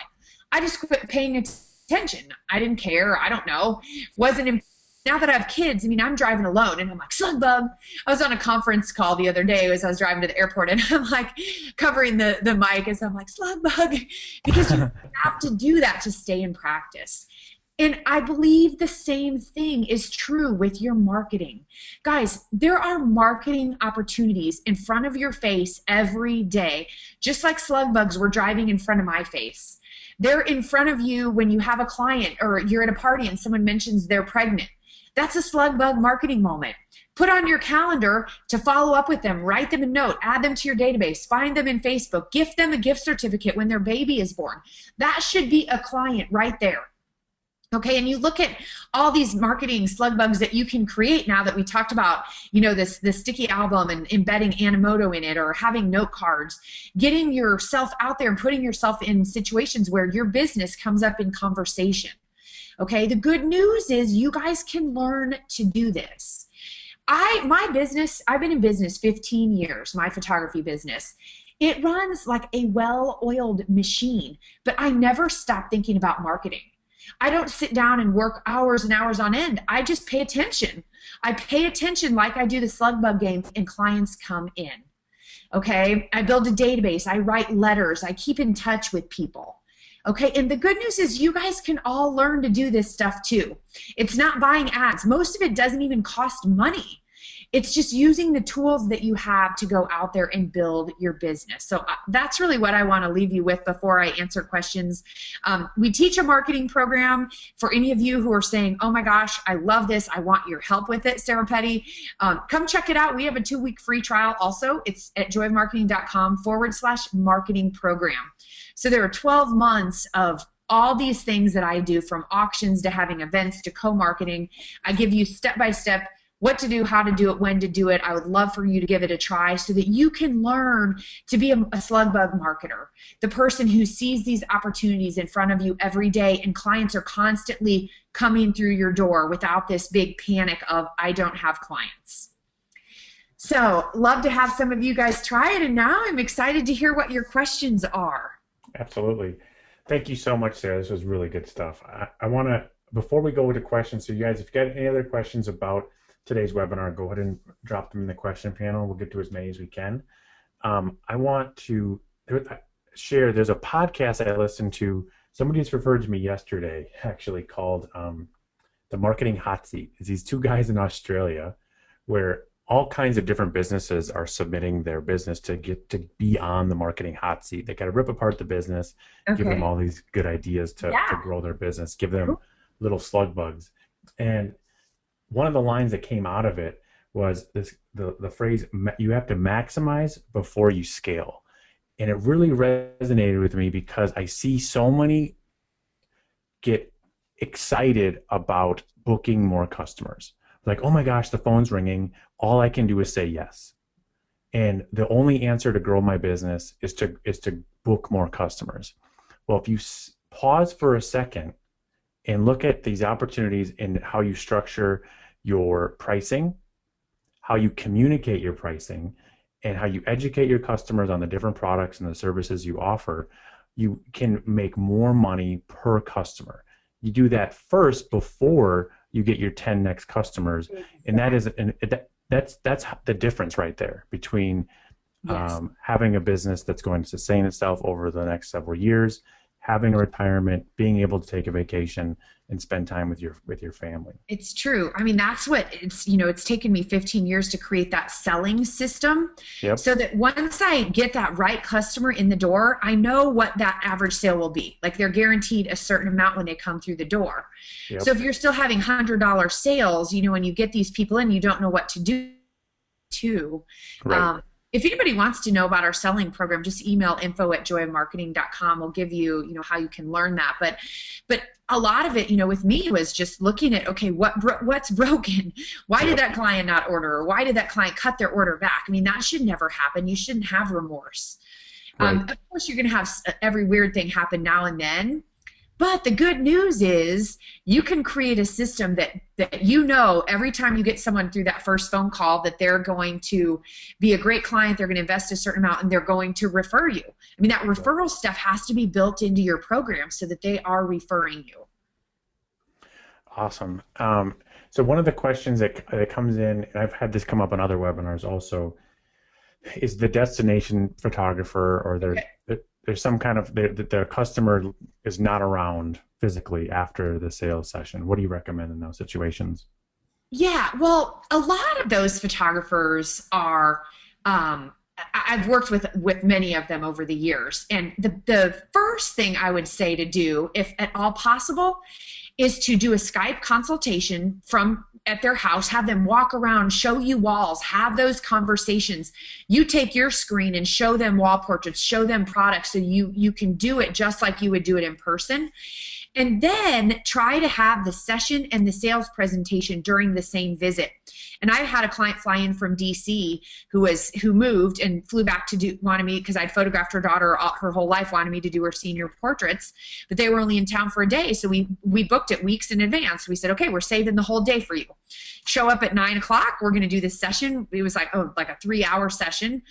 I just quit paying attention. I didn't care. I don't know. Now that I have kids, I mean, I'm driving alone, and I'm like, slug bug. I was on a conference call the other day as I was driving to the airport, and I'm like covering the mic as I'm like, slug bug, because you have to do that to stay in practice. And I believe the same thing is true with your marketing. Guys, there are marketing opportunities in front of your face every day, just like slug bugs were driving in front of my face. They're in front of you when you have a client or you're at a party and someone mentions they're pregnant. That's a slug bug marketing moment. Put on your calendar to follow up with them, write them a note, add them to your database, find them in Facebook, gift them a gift certificate when their baby is born. That should be a client right there. Okay, and you look at all these marketing slug bugs that you can create now that we talked about, you know, the sticky album and embedding Animoto in it, or having note cards, getting yourself out there and putting yourself in situations where your business comes up in conversation. Okay, the good news is you guys can learn to do this. I've been in business 15 years, my photography business. It runs like a well-oiled machine, but I never stop thinking about marketing. I don't sit down and work hours and hours on end. I just pay attention. I pay attention like I do the slug bug game, and clients come in. Okay? I build a database. I write letters. I keep in touch with people. Okay? And the good news is you guys can all learn to do this stuff too. It's not buying ads. Most of it doesn't even cost money. It's just using the tools that you have to go out there and build your business. So that's really what I want to leave you with before I answer questions. We teach a marketing program for any of you who are saying, oh my gosh, I love this. I want your help with it, Sarah Petty. Come check it out. We have a 2-week free trial also. It's at joyofmarketing.com/marketing program. So there are 12 months of all these things that I do, from auctions to having events to co-marketing. I give you step-by-step what to do, how to do it, when to do it. I would love for you to give it a try so that you can learn to be a slug bug marketer, the person who sees these opportunities in front of you every day, and clients are constantly coming through your door without this big panic of, I don't have clients. So love to have some of you guys try it, and now I'm excited to hear what your questions are. Absolutely. Thank you so much, Sarah. This was really good stuff. I want to, before we go into questions, so you guys, if you got any other questions about today's webinar, go ahead and drop them in the question panel. We'll get to as many as we can. I want to share, there's a podcast I listened to. Somebody just referred to me yesterday, actually, called The Marketing Hot Seat. It's these two guys in Australia where all kinds of different businesses are submitting their business to get to be on the marketing hot seat. They got to rip apart the business, give them all these good ideas to grow their business, give them little slug bugs. And one of the lines that came out of it was the phrase, you have to maximize before you scale. And it really resonated with me because I see so many get excited about booking more customers. Like, oh my gosh, the phone's ringing. All I can do is say yes. And the only answer to grow my business is to book more customers. Well, if you pause for a second and look at these opportunities and how you structure your pricing, how you communicate your pricing, and how you educate your customers on the different products and the services you offer, you can make more money per customer. You do that first before you get your 10 next customers, and that's the difference right there between having a business that's going to sustain itself over the next several years, having a retirement, being able to take a vacation and spend time with your family. It's true. I mean, that's what it's taken me 15 years to create that selling system. Yep. So that once I get that right customer in the door, I know what that average sale will be. Like, they're guaranteed a certain amount when they come through the door. Yep. So if you're still having $100 sales, when you get these people in, you don't know what to do to. Right. If anybody wants to know about our selling program, just email info@joyofmarketing.com. We'll give you, how you can learn that. But a lot of it, with me, was just looking at, okay, what's broken? Why did that client not order? Or why did that client cut their order back? I mean, that should never happen. You shouldn't have remorse. Right. Of course, you're going to have every weird thing happen now and then. But the good news is you can create a system that every time you get someone through that first phone call that they're going to be a great client, they're going to invest a certain amount, and they're going to refer you. I mean, that referral stuff has to be built into your program so that they are referring you. Awesome. So one of the questions that comes in, and I've had this come up on other webinars also, is the destination photographer, or there's some kind of the customer is not around physically after the sales session. What do you recommend in those situations? Yeah, well, a lot of those photographers are I've worked with many of them over the years, and the first thing I would say to do, if at all possible, is to do a Skype consultation at their house, have them walk around, show you walls, have those conversations. You take your screen and show them wall portraits, show them products, so you can do it just like you would do it in person. And then try to have the session and the sales presentation during the same visit. And I had a client fly in from DC who moved and flew back wanted me, because I'd photographed her daughter her whole life, wanted me to do her senior portraits, but they were only in town for a day, so we booked it weeks in advance. We said, okay, we're saving the whole day for you. Show up at 9 o'clock. We're going to do this session. It was like a 3-hour session.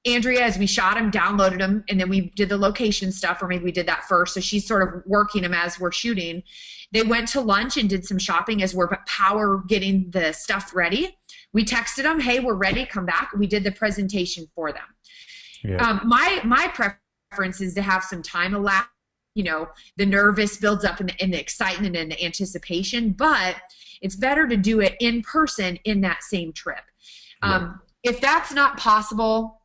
Andrea, as we shot them, downloaded them, and then we did the location stuff, or maybe we did that first. So she's sort of working them as we're shooting. They went to lunch and did some shopping as we're getting the stuff ready. We texted them, hey, we're ready, come back. We did the presentation for them. Yeah. My preference is to have some time elapsed. The nervous builds up in the excitement and the anticipation, but it's better to do it in person in that same trip. Yeah. If that's not possible,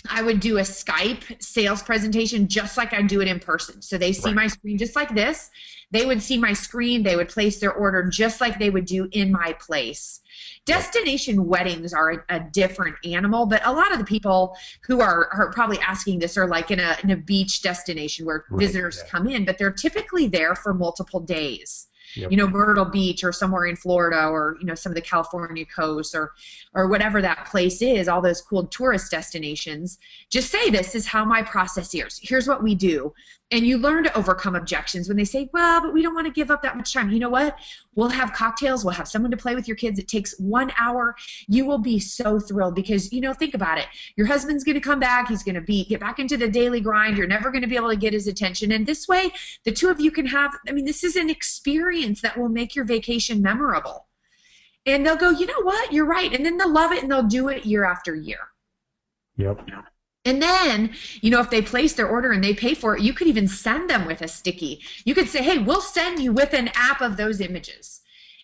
I would do a Skype sales presentation just like I do it in person. So they see my screen just like this. They would see my screen. They would place their order just like they would do in my place. Destination weddings are a different animal, but a lot of the people who are probably asking this are like in a beach destination where visitors come in, but they're typically there for multiple days. Yep. Myrtle Beach or somewhere in Florida, or some of the California coast, or whatever that place is, all those cool tourist destinations. Just say, this is how my process is. Here's what we do. And you learn to overcome objections when they say, well, but we don't want to give up that much time. You know what? We'll have cocktails. We'll have someone to play with your kids. It takes 1 hour. You will be so thrilled because, think about it. Your husband's going to come back. He's going to get back into the daily grind. You're never going to be able to get his attention. And this way, the two of you can have, this is an experience that will make your vacation memorable. And they'll go, you know what? You're right. And then they'll love it, and they'll do it year after year. Yep. And then, if they place their order and they pay for it, you could even send them with a sticky. You could say, hey, we'll send you with an app of those images.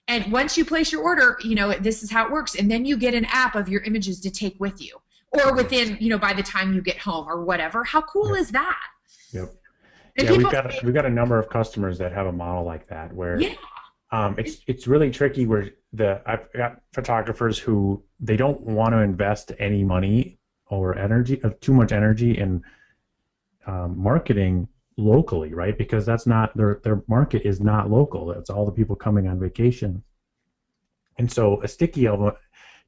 And once you place your order, this is how it works. And then you get an app of your images to take with you, or within, by the time you get home or whatever. How cool is that? Yep. Yeah, we've got a number of customers that have a model like that where it's really tricky where I've got photographers who they don't want to invest any money or too much energy in marketing locally, right? Because that's not their market is not local. It's all the people coming on vacation. And so a sticky album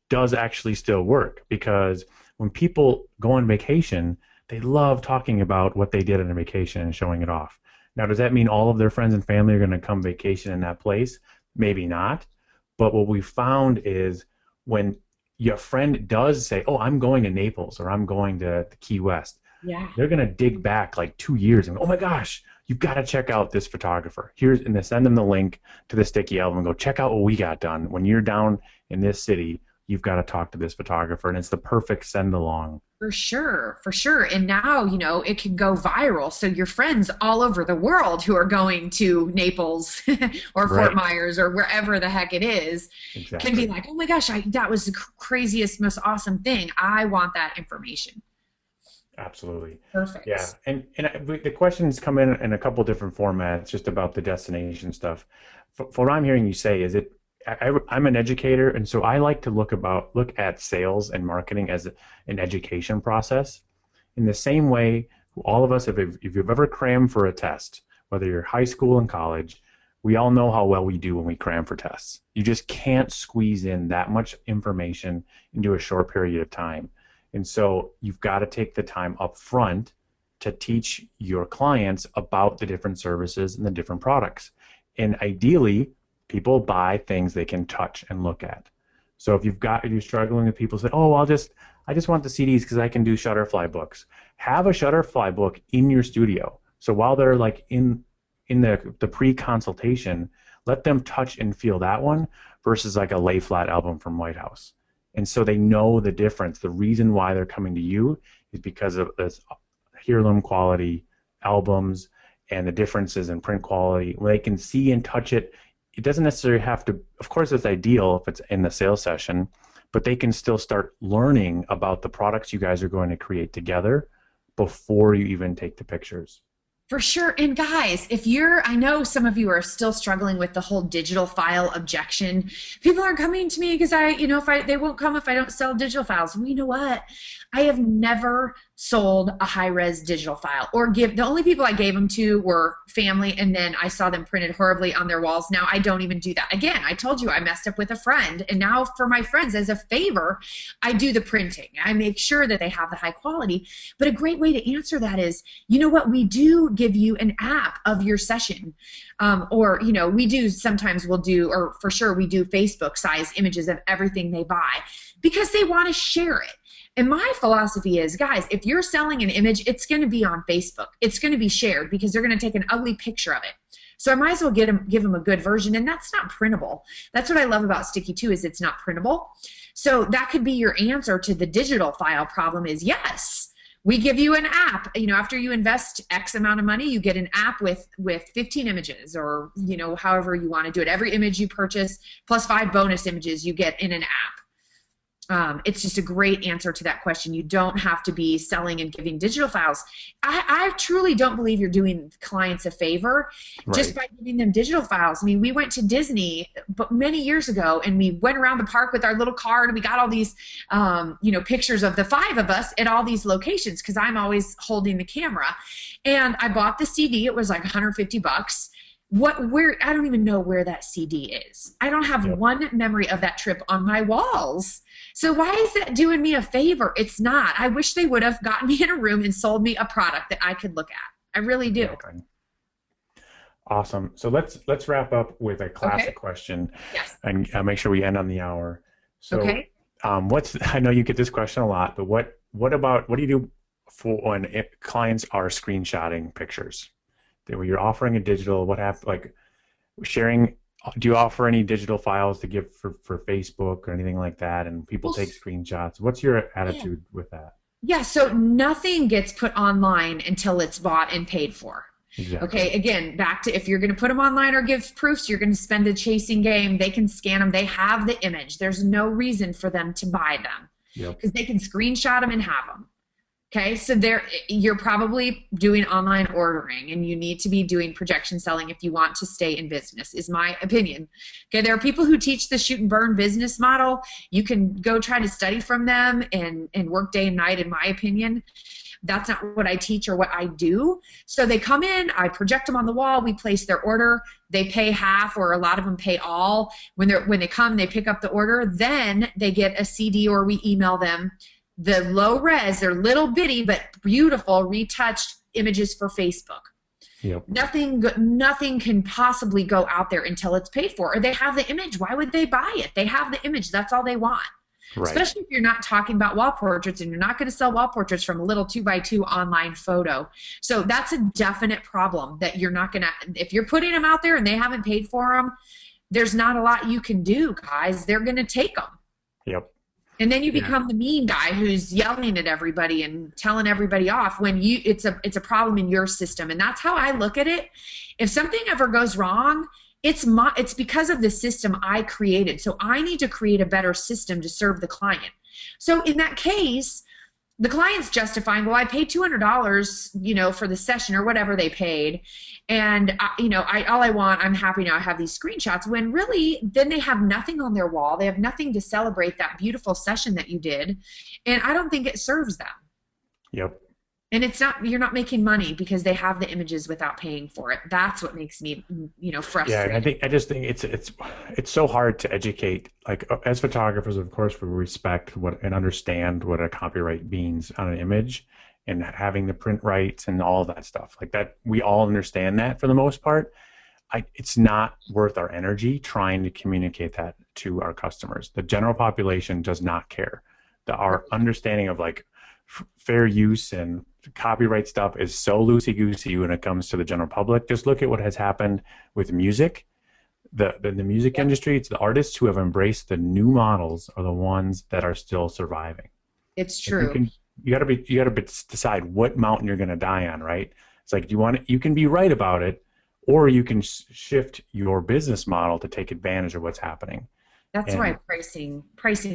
does actually still work, because when people go on vacation, they love talking about what they did on a vacation and showing it off. Now, does that mean all of their friends and family are going to come vacation in that place? Maybe not. But what we found is when your friend does say, oh, I'm going to Naples or I'm going to the Key West, Yeah. they're going to dig back like 2 years and go, oh my gosh, you've got to check out this photographer. And they send them the link to the Sticky album and go, check out what we got done. When you're down in this city, you've got to talk to this photographer, and it's the perfect send along. For sure, for sure. And now, it can go viral. So your friends all over the world who are going to Naples or Right. Fort Myers or wherever the heck it is Exactly. can be like, oh my gosh, that was the craziest, most awesome thing. I want that information. Absolutely. Perfect. Yeah. The questions come in a couple different formats just about the destination stuff. For what I'm hearing you say is I'm an educator, and so I like to look at sales and marketing as an education process. In the same way, all of us, if you've ever crammed for a test, whether you're high school and college, we all know how well we do when we cram for tests. You just can't squeeze in that much information into a short period of time. And so you've got to take the time up front to teach your clients about the different services and the different products. And ideally, people buy things they can touch and look at. So if you're struggling with people say, oh, I just want the CDs because I can do Shutterfly books. Have a Shutterfly book in your studio. So while they're like in the pre-consultation, let them touch and feel that one versus like a lay flat album from White House. And so they know the difference. The reason why they're coming to you is because of this heirloom quality albums and the differences in print quality. When they can see and touch it, it doesn't necessarily have to, of course it's ideal if it's in the sales session, but they can still start learning about the products you guys are going to create together before you even take the pictures. For sure. And guys, I know some of you are still struggling with the whole digital file objection. People aren't coming to me because they won't come if I don't sell digital files. Well, you know what? I have never sold a high-res digital file the only people I gave them to were family, and then I saw them printed horribly on their walls. Now I don't even do that. Again, I told you I messed up with a friend, and now for my friends as a favor, I do the printing. I make sure that they have the high quality. But a great way to answer that is, you know what, we do give you an app of your session. For sure we do Facebook size images of everything they buy because they want to share it. And my philosophy is, guys, if you're selling an image, it's going to be on Facebook. It's going to be shared because they're going to take an ugly picture of it. So I might as well give them a good version, and that's not printable. That's what I love about Sticky too, is it's not printable. So that could be your answer to the digital file problem is yes. We give you an app. After you invest X amount of money, you get an app with 15 images or, however you want to do it. Every image you purchase plus 5 bonus images you get in an app. It's just a great answer to that question. You don't have to be selling and giving digital files. I truly don't believe you're doing clients a favor just by giving them digital files. I mean, we went to Disney many years ago, and we went around the park with our little card, and we got all these, pictures of the 5 of us at all these locations because I'm always holding the camera. And I bought the CD. It was like $150. I don't even know where that CD is. I don't have one memory of that trip on my walls. So why is that doing me a favor? It's not. I wish they would have gotten me in a room and sold me a product that I could look at. I really do. Exactly. Awesome. So let's wrap up with a classic question. Yes. And make sure we end on the hour. So I know you get this question a lot, but what do you do for when clients are screenshotting pictures? Where you're offering a digital, sharing, do you offer any digital files to give for Facebook or anything like that, and people take screenshots? What's your attitude with that? Yeah, so nothing gets put online until it's bought and paid for. Exactly. Okay, again, back to if you're going to put them online or give proofs, you're going to spend a chasing game. They can scan them. They have the image. There's no reason for them to buy them because they can screenshot them and have them. Okay, so you're probably doing online ordering, and you need to be doing projection selling if you want to stay in business, is my opinion. Okay, there are people who teach the shoot and burn business model. You can go try to study from them and work day and night, in my opinion. That's not what I teach or what I do. So they come in, I project them on the wall, we place their order, they pay half, or a lot of them pay all. When they come, they pick up the order, then they get a CD, or we email them the low res, they're little bitty but beautiful retouched images for Facebook. Yep. Nothing can possibly go out there until it's paid for. Or they have the image. Why would they buy it? They have the image. That's all they want. Right. Especially if you're not talking about wall portraits, and you're not going to sell wall portraits from a little 2x2 online photo. So that's a definite problem that you're not going to, if you're putting them out there and they haven't paid for them, there's not a lot you can do, guys. They're going to take them. Yep. And then you become the mean guy who's yelling at everybody and telling everybody off when it's a problem in your system. And that's how I look at it. If something ever goes wrong, it's because of the system I created. So I need to create a better system to serve the client. So in that case, the client's justifying, well, I paid $200, for the session or whatever they paid, and I'm happy now. I have these screenshots. When really, then they have nothing on their wall. They have nothing to celebrate that beautiful session that you did, and I don't think it serves them. Yep. And you're not making money because they have the images without paying for it. That's what makes me, frustrated. Yeah, I just think it's so hard to educate. Like, as photographers, of course, we respect and understand what a copyright means on an image, and having the print rights and all of that stuff. Like that, we all understand that for the most part. It's not worth our energy trying to communicate that to our customers. The general population does not care. Our understanding of fair use and copyright stuff is so loosey-goosey when it comes to the general public. Just look at what has happened with music. The music industry, it's the artists who have embraced the new models are the ones that are still surviving. It's true. You gotta decide what mountain you're gonna die on, right? It's like, you can be right about it, or you can shift your business model to take advantage of what's happening. That's why pricing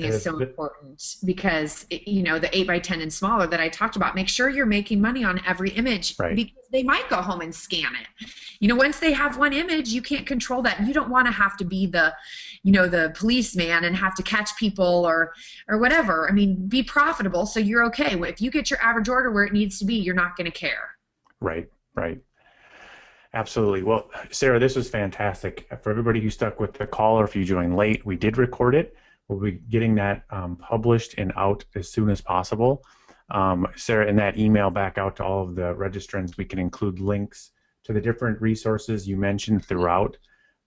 is so important, because the 8x10 and smaller that I talked about, make sure you're making money on every image, right? Because they might go home and scan it. Once they have one image, you can't control that. You don't want to have to be the policeman and have to catch people or whatever. I mean, be profitable so you're okay. If you get your average order where it needs to be, you're not going to care. Right. Absolutely. Well, Sarah, this was fantastic. For everybody who stuck with the call, or if you joined late, we did record it. We'll be getting that published and out as soon as possible. Sarah, in that email back out to all of the registrants, we can include links to the different resources you mentioned throughout.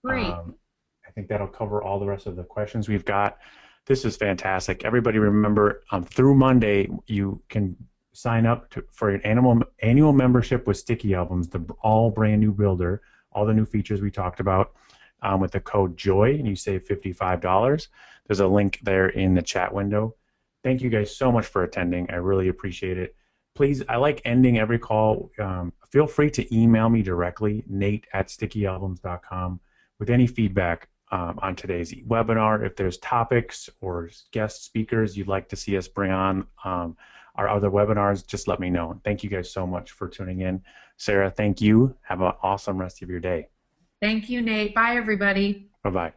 Great. I think that'll cover all the rest of the questions we've got. This is fantastic. Everybody remember, through Monday, you can sign up for an annual membership with StickyAlbums, the all brand new builder, all the new features we talked about, with the code JOY, and you save $55. There's a link there in the chat window. Thank you guys so much for attending. I really appreciate it. Please, I like ending every call. Feel free to email me directly, nate@stickyalbums.com, with any feedback on today's webinar. If there's topics or guest speakers you'd like to see us bring on our other webinars, just let me know. Thank you guys so much for tuning in. Sarah, thank you. Have an awesome rest of your day. Thank you, Nate. Bye, everybody. Bye-bye.